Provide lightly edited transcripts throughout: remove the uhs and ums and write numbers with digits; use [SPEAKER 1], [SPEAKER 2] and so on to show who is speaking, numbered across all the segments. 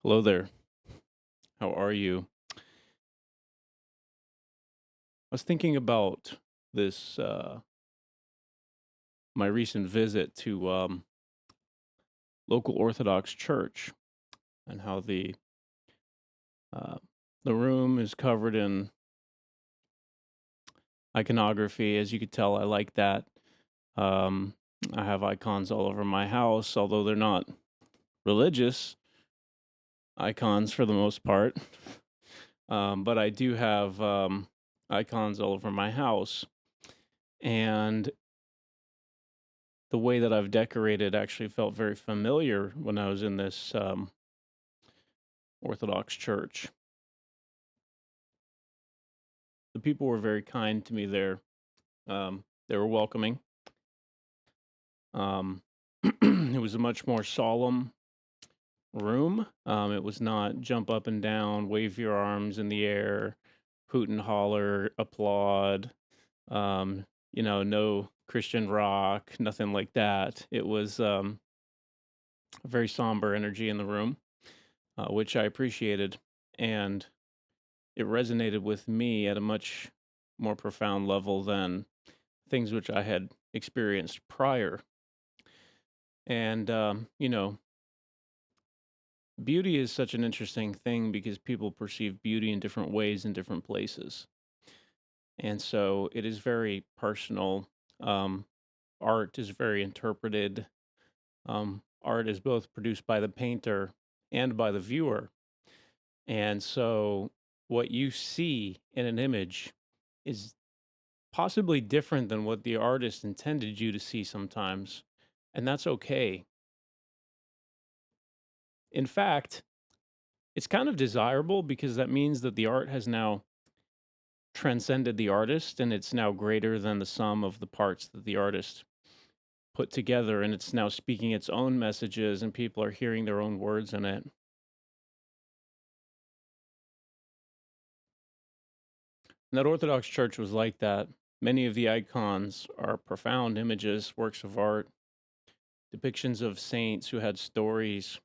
[SPEAKER 1] Hello there. How are you? I was thinking about this, my recent visit to local Orthodox church, and how uh, the room is covered in iconography. As you could tell, I like that. Um, I have icons all over my house, although they're not religious icons for the most part. But I do have icons all over my house, and the way that I've decorated actually felt very familiar when I was in this Orthodox church. The people were very kind to me there. They were welcoming. Um, it was a much more solemn room. It was not jump up and down, wave your arms in the air, hoot and holler, applaud. No Christian rock, nothing like that. It was a very somber energy in the room, which I appreciated. And it resonated with me at a much more profound level than things which I had experienced prior. And, beauty is such an interesting thing because people perceive beauty in different ways in different places. And so it is very personal. Um, Art is very interpreted. Art is both produced by the painter and by the viewer. And so what you see in an image is possibly different than what the artist intended you to see sometimes, and that's okay. In fact, it's kind of desirable because that means that the art has now transcended the artist and it's now greater than the sum of the parts that the artist put together, and it's now speaking its own messages and people are hearing their own words in it. And that Orthodox church was like that. Many of the icons are profound images, works of art, depictions of saints who had stories,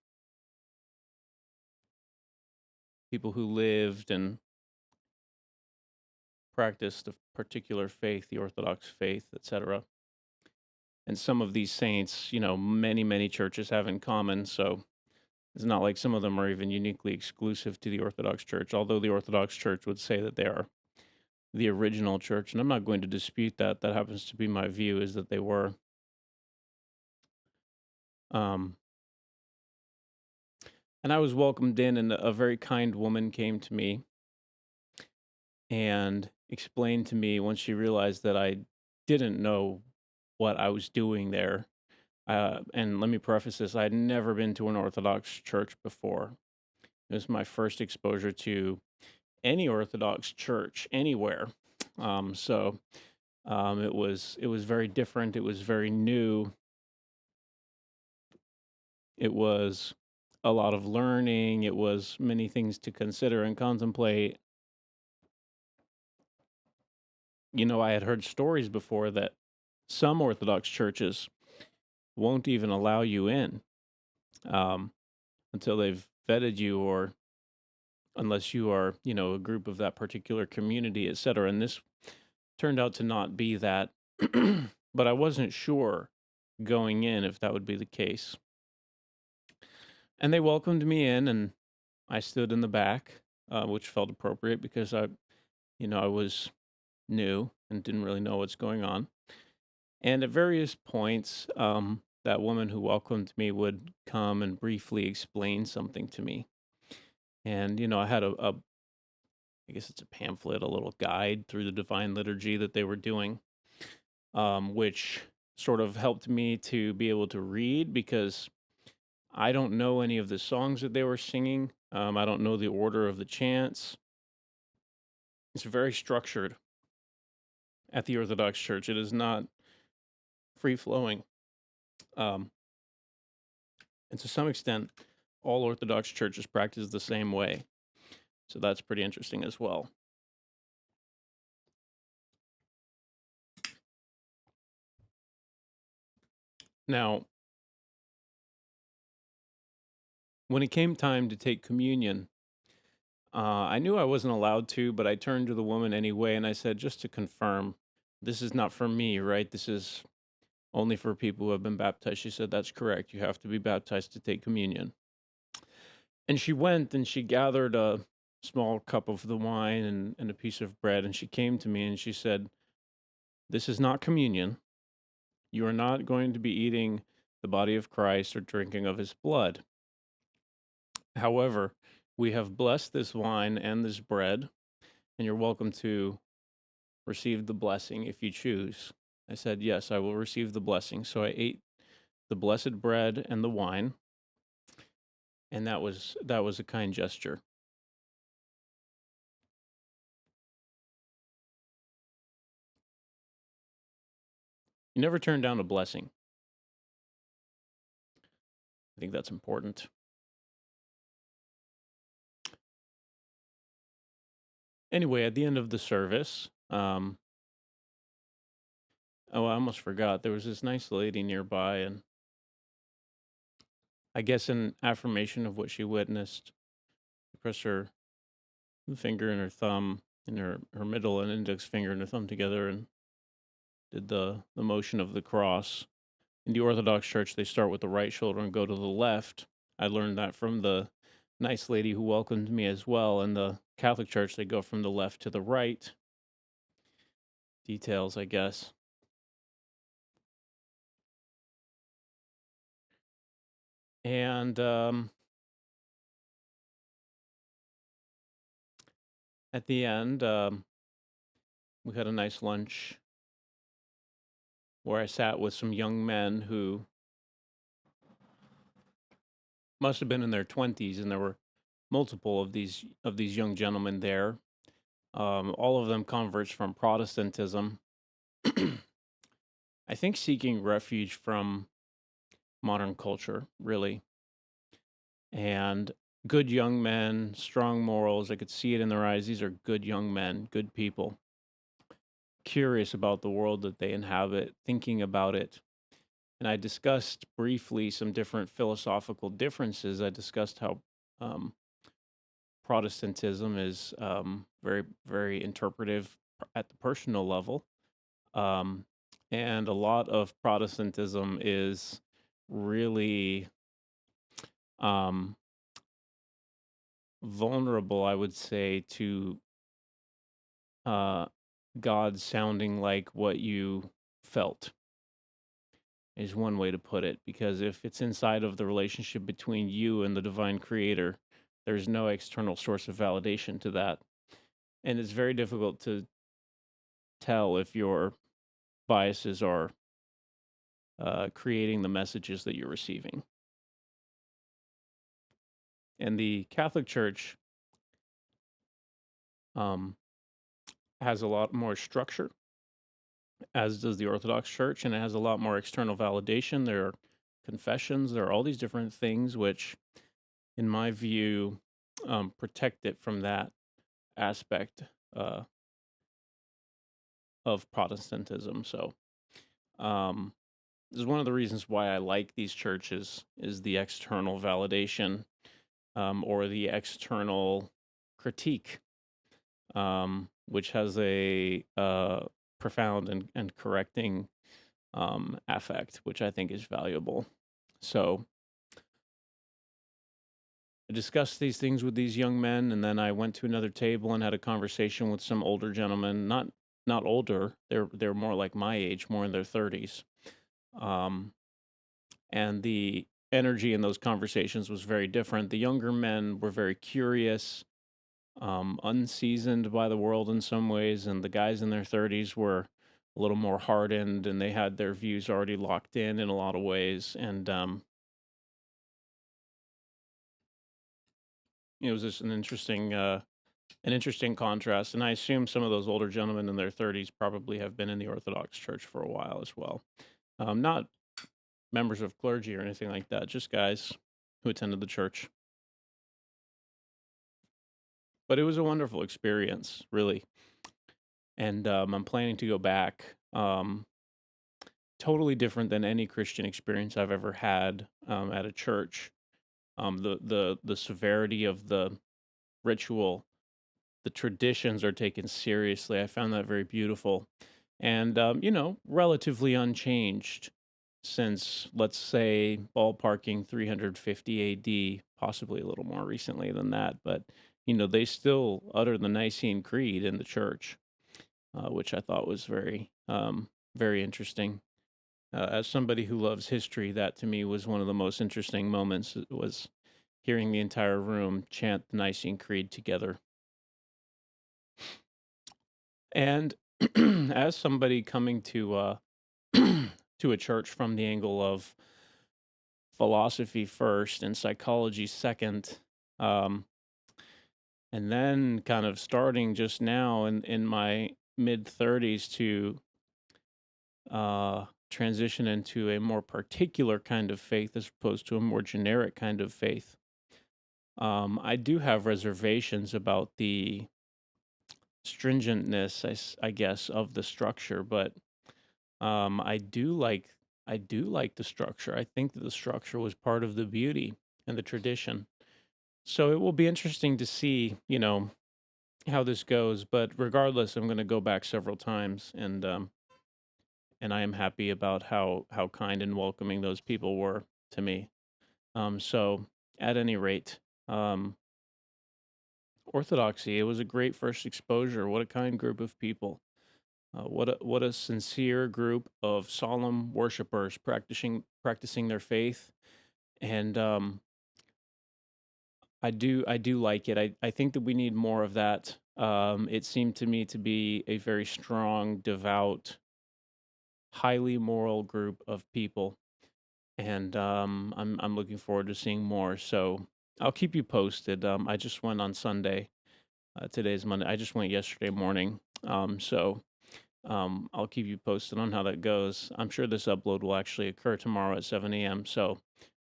[SPEAKER 1] people who lived and practiced a particular faith, the Orthodox faith, etc. And some of these saints, many churches have in common. So it's not like some of them are even uniquely exclusive to the Orthodox Church, although the Orthodox Church would say that they are the original church. And I'm not going to dispute that. That happens to be my view, is that they were. Um, and I was welcomed in, and a very kind woman came to me and explained to me, once she realized that I didn't know what I was doing there. And let me preface this, I had never been to an Orthodox church before. It was my first exposure to any Orthodox church anywhere. It was very different. It was very new. It was a lot of learning. It was many things to consider and contemplate. I had heard stories before that some Orthodox churches won't even allow you in, um, until they've vetted you, or unless you are, a group of that particular community, etc. And this turned out to not be that, but I wasn't sure going in if that would be the case. And they welcomed me in, and I stood in the back, which felt appropriate because I was new and didn't really know what's going on. And at various points, that woman who welcomed me would come and briefly explain something to me. And I had I guess it's a pamphlet, a little guide through the Divine Liturgy that they were doing, which sort of helped me to be able to read because I don't know any of the songs that they were singing. I don't know the order of the chants. It's very structured at the Orthodox Church. It is not free flowing. Um, and to some extent, all Orthodox churches practice the same way. So that's pretty interesting as well. Now, When it came time to take communion, I knew I wasn't allowed to, but I turned to the woman anyway and I said, just to confirm, this is not for me, right? This is only for people who have been baptized. She said, that's correct. You have to be baptized to take communion. And she went and she gathered a small cup of the wine and a piece of bread. And she came to me and she said, this is not communion. You are not going to be eating the body of Christ or drinking of his blood. However, we have blessed this wine and this bread, and you're welcome to receive the blessing if you choose. I said, yes, I will receive the blessing. So I ate the blessed bread and the wine, and that was a kind gesture. You never turn down a blessing. I think that's important. Anyway, at the end of the service, oh, I almost forgot. There was this nice lady nearby, and I guess in affirmation of what she witnessed, she pressed her finger and her thumb and her middle and index finger and her thumb together and did the motion of the cross. In the Orthodox Church, they start with the right shoulder and go to the left. I learned that from the nice lady who welcomed me as well. In the Catholic Church, they go from the left to the right. Details, I guess. And at the end, we had a nice lunch where I sat with some young men who must have been in their 20s, and there were multiple of these young gentlemen there. All of them converts from Protestantism. I think seeking refuge from modern culture, really, and good young men, strong morals. I could see it in their eyes. These are good young men, good people, curious about the world that they inhabit, thinking about it. And I discussed briefly some different philosophical differences. I discussed how um, Protestantism is very, very interpretive at the personal level. Um, and a lot of Protestantism is really um, vulnerable, I would say, to uh, God sounding like what you felt, is one way to put it. Because if it's inside of the relationship between you and the divine creator, there's no external source of validation to that. And it's very difficult to tell if your biases are creating the messages that you're receiving. And the Catholic Church um, has a lot more structure, as does the Orthodox Church, and it has a lot more external validation. There are confessions, there are all these different things which, in my view, protect it from that aspect uh, of Protestantism. So, um, this is one of the reasons why I like these churches is the external validation or the external critique, which has a profound and correcting affect, which I think is valuable. So I discussed these things with these young men, and then I went to another table and had a conversation with some older gentlemen. Not older; they're more like my age, more in their 30s. Um, and the energy in those conversations was very different. The younger men were very curious, unseasoned by the world in some ways, and the guys in their 30s were a little more hardened, and they had their views already locked in a lot of ways. And it was just an interesting contrast. And I assume some of those older gentlemen in their 30s probably have been in the Orthodox Church for a while as well. Not members of clergy or anything like that, just guys who attended the church. But it was a wonderful experience, really. And I'm planning to go back. Totally different than any Christian experience I've ever had at a church. The severity of the ritual, the traditions are taken seriously. I found that very beautiful, and relatively unchanged since, let's say, ballparking 350 AD, possibly a little more recently than that. But they still utter the Nicene Creed in the church, which I thought was very interesting. As somebody who loves history, that to me was one of the most interesting moments. It was hearing the entire room chant the Nicene Creed together. And as somebody coming to a church from the angle of philosophy first and psychology second, um, and then kind of starting just now in my mid 30s to transition into a more particular kind of faith as opposed to a more generic kind of faith. I do have reservations about the stringentness, I guess, of the structure, but I do like the structure. I think that the structure was part of the beauty and the tradition. So it will be interesting to see, how this goes. But regardless, I'm going to go back several times, and I am happy about how kind and welcoming those people were to me. So at any rate, um, Orthodoxy, it was a great first exposure. What a kind group of people. What a sincere group of solemn worshipers practicing their faith, and I do like it. I think that we need more of that. It seemed to me to be a very strong, devout, highly moral group of people, and I'm looking forward to seeing more. So I'll keep you posted. I just went on Sunday. Today's Monday. I just went yesterday morning. I'll keep you posted on how that goes. I'm sure this upload will actually occur tomorrow at 7 a.m. So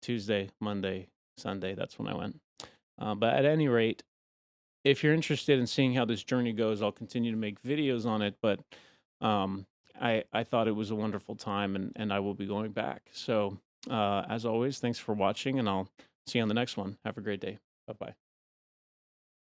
[SPEAKER 1] Tuesday, Monday, Sunday, that's when I went. But at any rate, if you're interested in seeing how this journey goes, I'll continue to make videos on it. But um, I thought it was a wonderful time, and I will be going back. So as always, thanks for watching, and I'll see you on the next one. Have a great day. Bye bye.